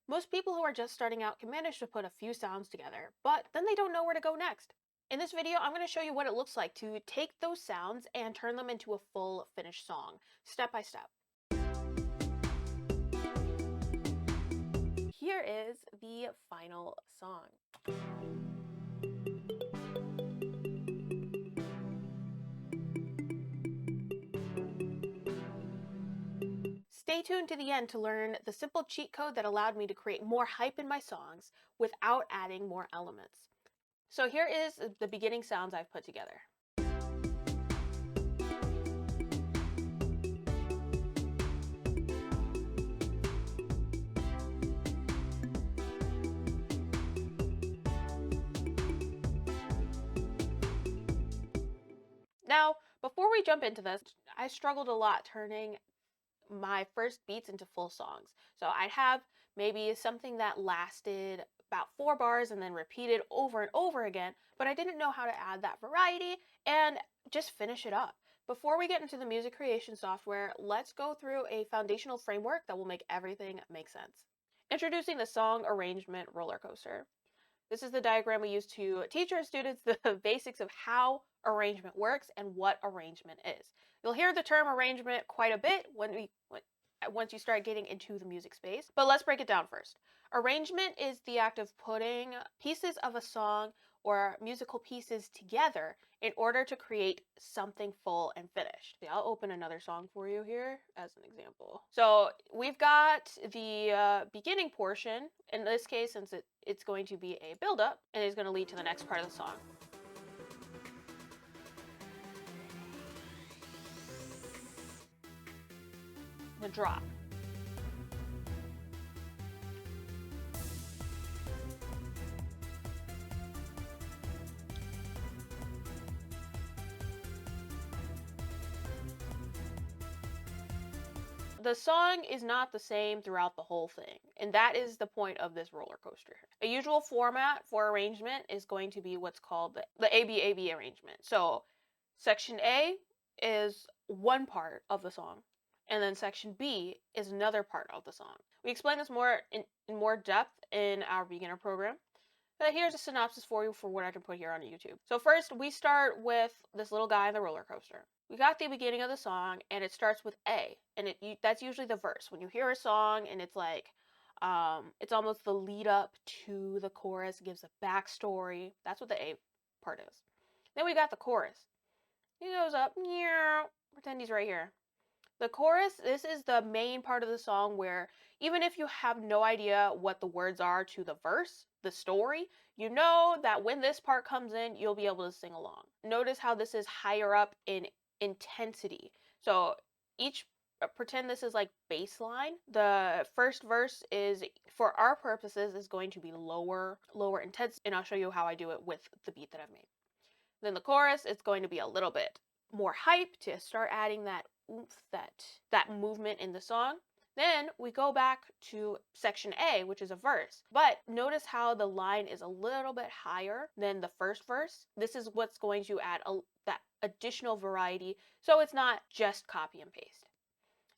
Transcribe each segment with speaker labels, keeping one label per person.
Speaker 1: Most people who are just starting out can manage to put a few sounds together, but then they don't know where to go next. In this video, I'm going to show you what it looks like to take those sounds and turn them into a full finished song, step by step. Here is the final song. Stay tuned to the end to learn the simple cheat code that allowed me to create more hype in my songs without adding more elements. So here is the beginning sounds I've put together. Now, before we jump into this, I struggled a lot turning my first beats into full songs. So I'd have maybe something that lasted about 4 bars and then repeated over and over again, but I didn't know how to add that variety and just finish it up. Before we get into the music creation software, let's go through a foundational framework that will make everything make sense. Introducing the song arrangement roller coaster. This is the diagram we use to teach our students the basics of how arrangement works and what arrangement is. You'll hear the term arrangement quite a bit once you start getting into the music space, but let's break it down first. Arrangement is the act of putting pieces of a song or musical pieces together in order to create something full and finished. I'll open another song for you here as an example. So we've got the beginning portion. In this case, since it's going to be a build-up, and it's going to lead to the next part of the song. The drop. The song is not the same throughout the whole thing, and that is the point of this roller coaster. A usual format for arrangement is going to be what's called the ABAB arrangement. So section A is one part of the song, and then section B is another part of the song. We explain this more in more depth in our beginner program. But here's a synopsis for you for what I can put here on YouTube. So first, we start with this little guy in the roller coaster. We got the beginning of the song, and it starts with A, and that's usually the verse. When you hear a song, and it's like, it's almost the lead up to the chorus, gives a backstory. That's what the A part is. Then we got the chorus. He goes up, pretend he's right here. The chorus, this is the main part of the song where even if you have no idea what the words are to the verse, the story, you know that when this part comes in, you'll be able to sing along. Notice how this is higher up in intensity. So pretend this is like baseline. The first verse is, for our purposes, is going to be lower intense, and I'll show you how I do it with the beat that I've made. Then the chorus is going to be a little bit more hype to start adding that oomph, that movement in the song. Then we go back to section A, which is a verse. But notice how the line is a little bit higher than the first verse. This is what's going to add that additional variety, so it's not just copy and paste.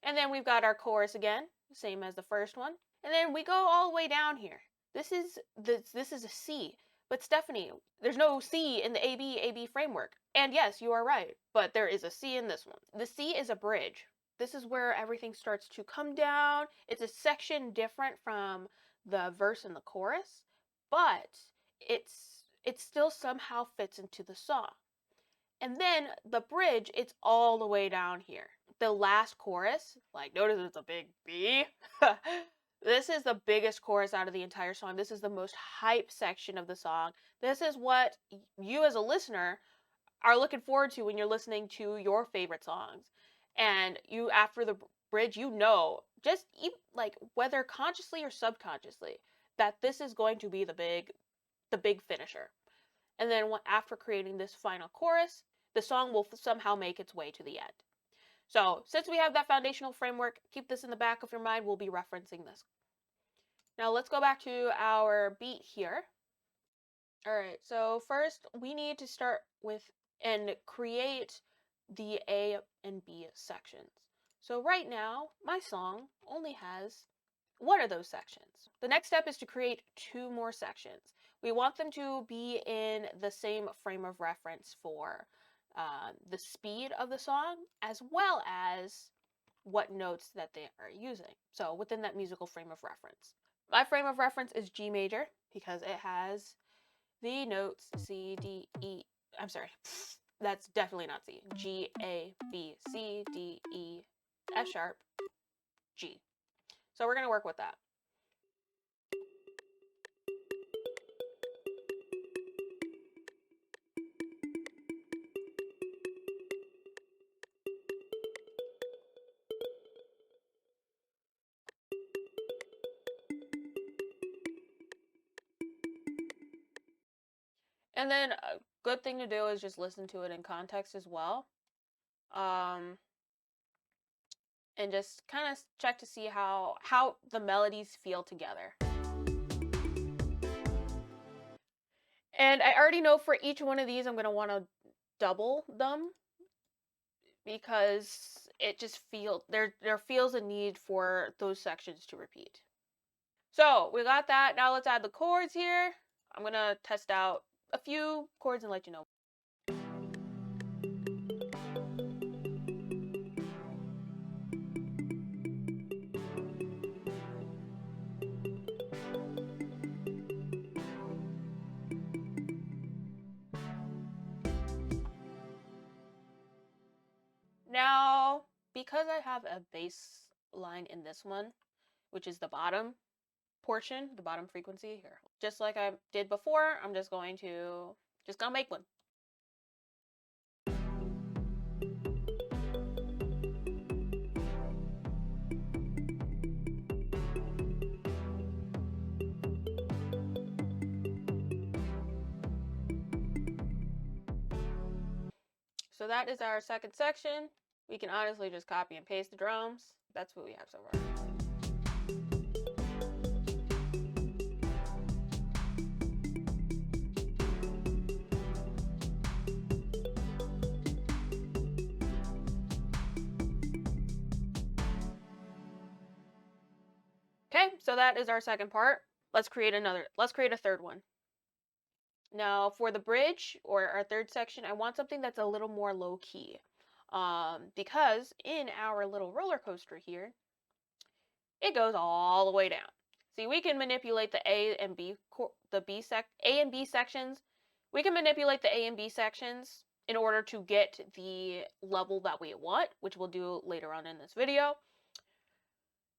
Speaker 1: And then we've got our chorus again, same as the first one. And then we go all the way down here. This is a C. But Stephanie, there's no C in the ABAB framework. And yes, you are right, but there is a C in this one. The C is a bridge. This is where everything starts to come down. It's a section different from the verse and the chorus, but it still somehow fits into the song. And then the bridge, it's all the way down here. The last chorus, like notice it's a big B. This is the biggest chorus out of the entire song. This is the most hype section of the song. This is what you as a listener are looking forward to when you're listening to your favorite songs. And you, after the bridge, you know, just like whether consciously or subconsciously, that this is going to be the big finisher. And then after creating this final chorus, the song will somehow make its way to the end. So since we have that foundational framework, keep this in the back of your mind. We'll be referencing this. Now let's go back to our beat here. All right, so first we need to start with and create the A and B sections. So right now, my song only has one of those sections. The next step is to create 2 more sections. We want them to be in the same frame of reference for the speed of the song, as well as what notes that they are using. So within that musical frame of reference. My frame of reference is G major because it has the notes C, D, E. I'm sorry, that's definitely not C. G, A, B, C, D, E, F sharp, G. So we're going to work with that. And then a good thing to do is just listen to it in context as well. And just kind of check to see how the melodies feel together. And I already know for each one of these I'm going to want to double them because it just feels there feels a need for those sections to repeat. So we got that. Now let's add the chords here. I'm going to test out a few chords and let you know. Now, because I have a bass line in this one, which is the bottom portion, the bottom frequency here, just like I did before, I'm just gonna make one. So that is our second section. We can honestly just copy and paste the drums. That's what we have so far. Okay, so that is our second part. Let's create a third one. Now for the bridge or our third section, I want something that's a little more low key. Because in our little roller coaster here, it goes all the way down. See, we can manipulate the A and B sections. We can manipulate the A and B sections in order to get the level that we want, which we'll do later on in this video.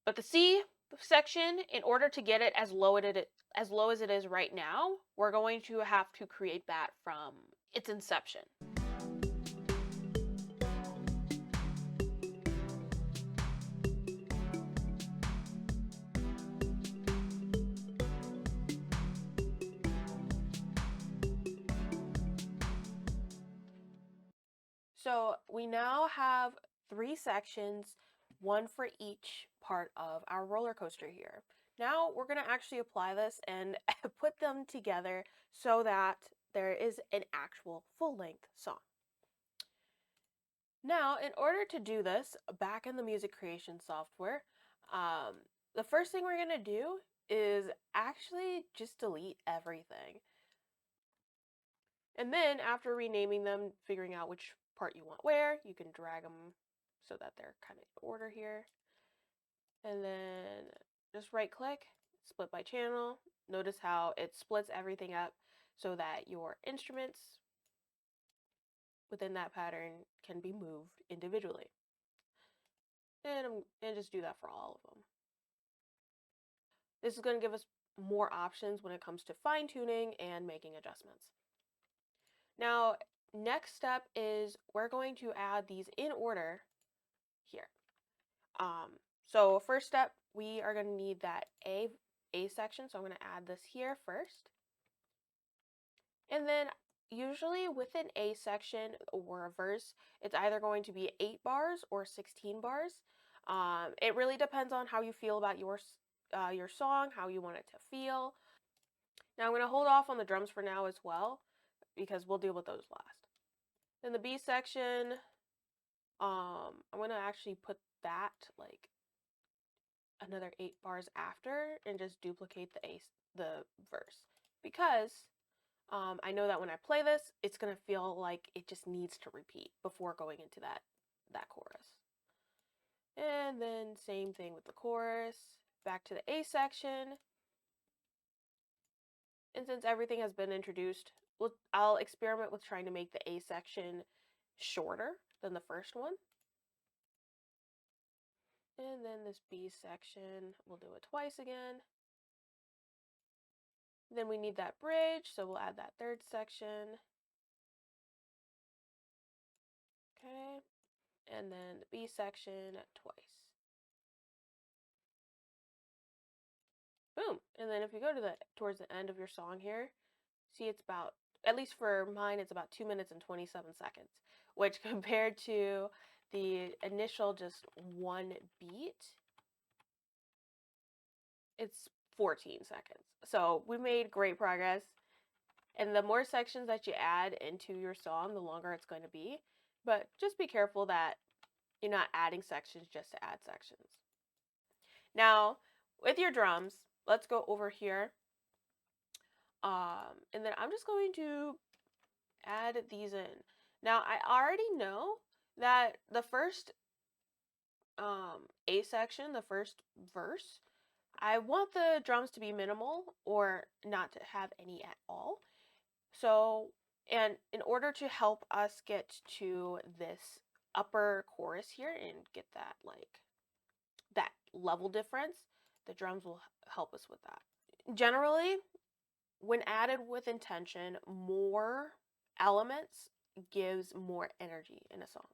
Speaker 1: But the C section, in order to get it as low as it is right now, we're going to have to create that from its inception. So we now have 3 sections, one for each part of our roller coaster here. Now we're going to actually apply this and put them together so that there is an actual full-length song. Now, in order to do this, back in the music creation software, the first thing we're going to do is actually just delete everything. And then after renaming them, figuring out which part you want where, you can drag them so that they're kind of in order here. And then just right click, split by channel. Notice how it splits everything up so that your instruments within that pattern can be moved individually. And just do that for all of them. This is going to give us more options when it comes to fine tuning and making adjustments. Now, next step is we're going to add these in order here. So first step, we are going to need that A section. So I'm going to add this here first. And then usually with an A section or a verse, it's either going to be 8 bars or 16 bars. It really depends on how you feel about your song, how you want it to feel. Now I'm going to hold off on the drums for now as well, because we'll deal with those last. In the B section, I'm going to actually put that like another 8 bars after and just duplicate the verse, because I know that when I play this, it's gonna feel like it just needs to repeat before going into that chorus. And then same thing with the chorus, back to the A section. And since everything has been introduced, I'll experiment with trying to make the A section shorter than the first one. And then this B section, we'll do it twice again. Then we need that bridge, so we'll add that third section. Okay. And then the B section twice. Boom. And then if you go to towards the end of your song here, see it's about, at least for mine, it's about 2 minutes and 27 seconds, which compared to the initial just one beat, it's 14 seconds. So we made great progress. And the more sections that you add into your song, the longer it's going to be. But just be careful that you're not adding sections just to add sections. Now, with your drums, let's go over here. And then I'm just going to add these in. Now, I already know that the first A section, the first verse, I want the drums to be minimal or not to have any at all. So, and in order to help us get to this upper chorus here and get that that level difference, the drums will help us with that. Generally, when added with intention, more elements gives more energy in a song.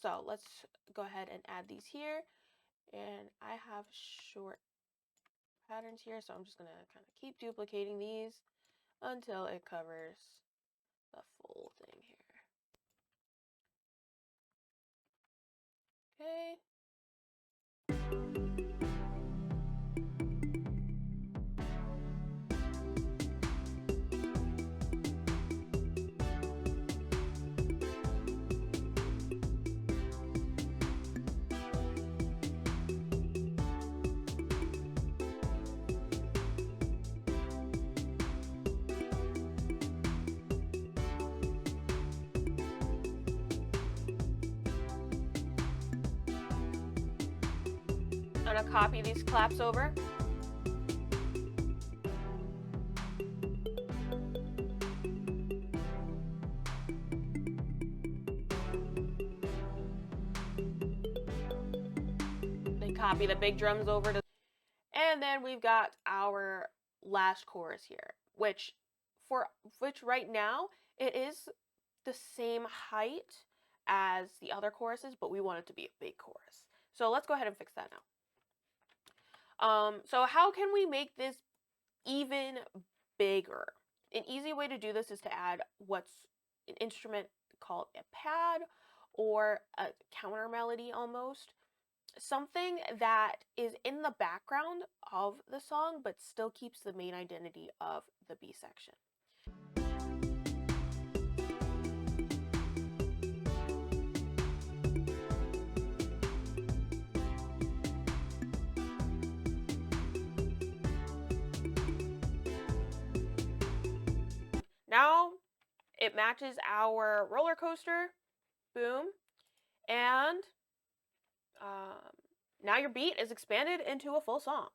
Speaker 1: So let's go ahead and add these here. And I have short patterns here, so I'm just going to kind of keep duplicating these until it covers the full thing here. Okay. I'm gonna copy these claps over. Then copy the big drums over to, and then we've got our last chorus here, which right now it is the same height as the other choruses, but we want it to be a big chorus. So let's go ahead and fix that now. So how can we make this even bigger? An easy way to do this is to add what's an instrument called a pad or a counter melody almost. Something that is in the background of the song but still keeps the main identity of the B section. Now it matches our roller coaster. Boom. And now your beat is expanded into a full song.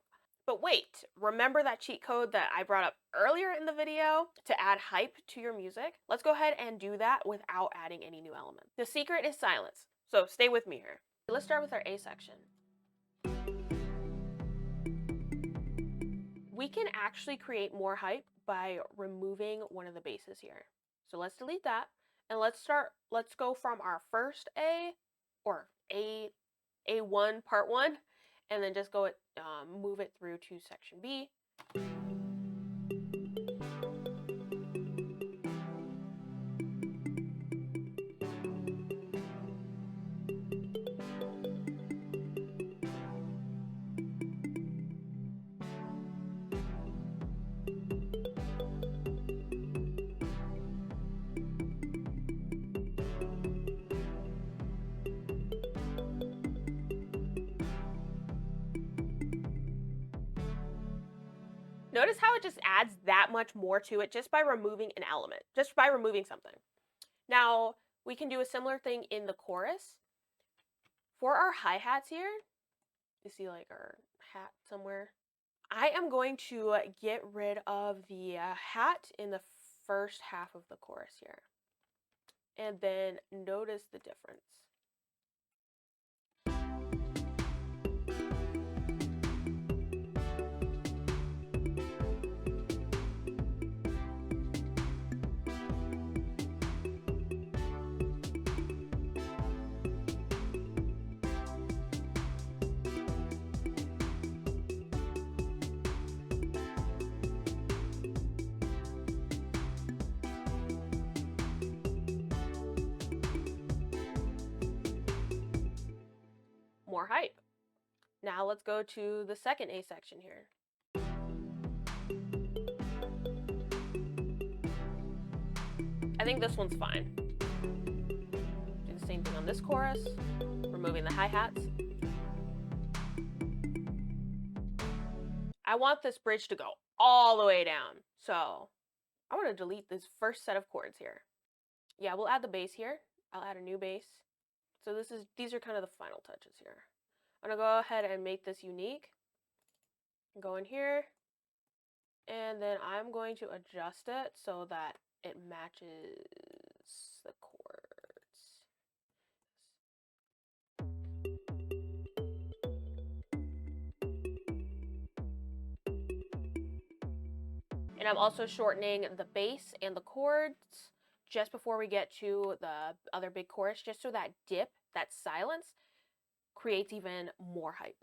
Speaker 1: But wait, remember that cheat code that I brought up earlier in the video to add hype to your music? Let's go ahead and do that without adding any new elements. The secret is silence, so stay with me here. Let's start with our A section. We can actually create more hype by removing one of the basses here. So let's delete that, and let's go from our first A, or A1 part 1, and then just go move it through to section B. Notice how it just adds that much more to it just by removing an element, just by removing something. Now, we can do a similar thing in the chorus. For our hi-hats here, you see like our hat somewhere. I am going to get rid of the hat in the first half of the chorus here. And then notice the difference. More hype. Now let's go to the second A section here. I think this one's fine. Do the same thing on this chorus, removing the hi-hats. I want this bridge to go all the way down, so I want to delete this first set of chords here. Yeah, we'll add the bass here. I'll add a new bass. So these are kind of the final touches here. I'm gonna go ahead and make this unique. Go in here, and then I'm going to adjust it so that it matches the chords. And I'm also shortening the bass and the chords just before we get to the other big chorus, just so that dip, that silence, creates even more hype.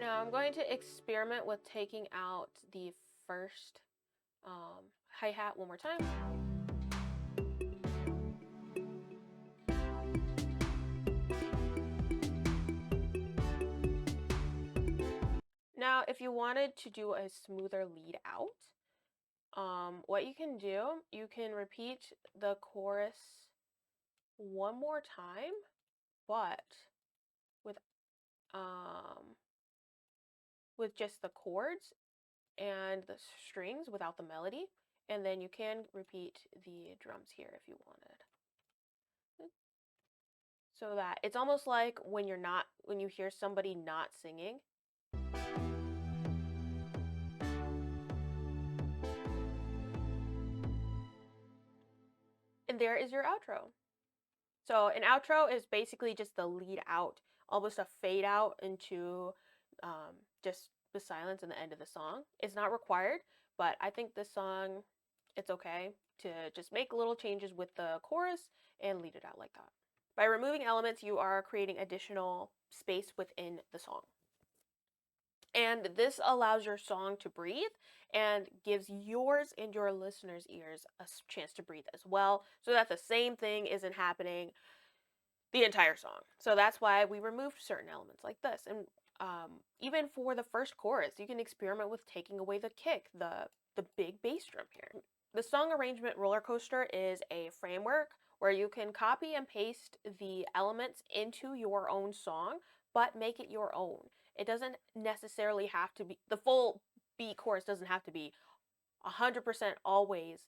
Speaker 1: Now I'm going to experiment with taking out the first hi-hat one more time. Now, if you wanted to do a smoother lead out, what you can do, you can repeat the chorus one more time, but with just the chords and the strings without the melody, and then you can repeat the drums here if you wanted. So that it's almost like when you hear somebody not singing. And there is your outro. So an outro is basically just the lead out, almost a fade out into just the silence and the end of the song. It's not required, but I think this song, it's okay to just make little changes with the chorus and lead it out like that. By removing elements, you are creating additional space within the song. And this allows your song to breathe and gives yours and your listeners' ears a chance to breathe as well, so that the same thing isn't happening the entire song. So that's why we removed certain elements like this. And even for the first chorus, you can experiment with taking away the kick, the big bass drum here. The song arrangement roller coaster is a framework where you can copy and paste the elements into your own song, but make it your own. It doesn't necessarily have to be, the full beat chorus doesn't have to be 100% always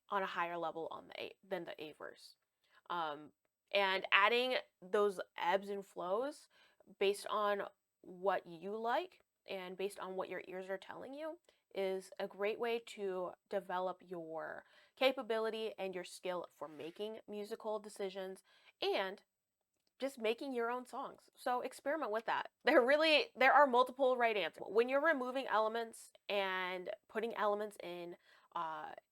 Speaker 1: on a higher level than the A verse. And adding those ebbs and flows based on what you like and based on what your ears are telling you is a great way to develop your capability and your skill for making musical decisions and just making your own songs. So experiment with that. There are multiple right answers. When you're removing elements and putting elements in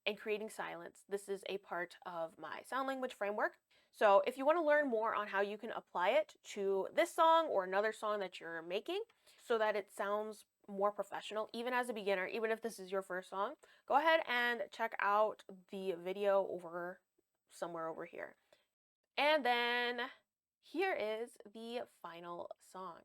Speaker 1: and creating silence, this is a part of my sound language framework. So if you want to learn more on how you can apply it to this song or another song that you're making so that it sounds more professional, even as a beginner, even if this is your first song, go ahead and check out the video somewhere over here. And then here is the final song.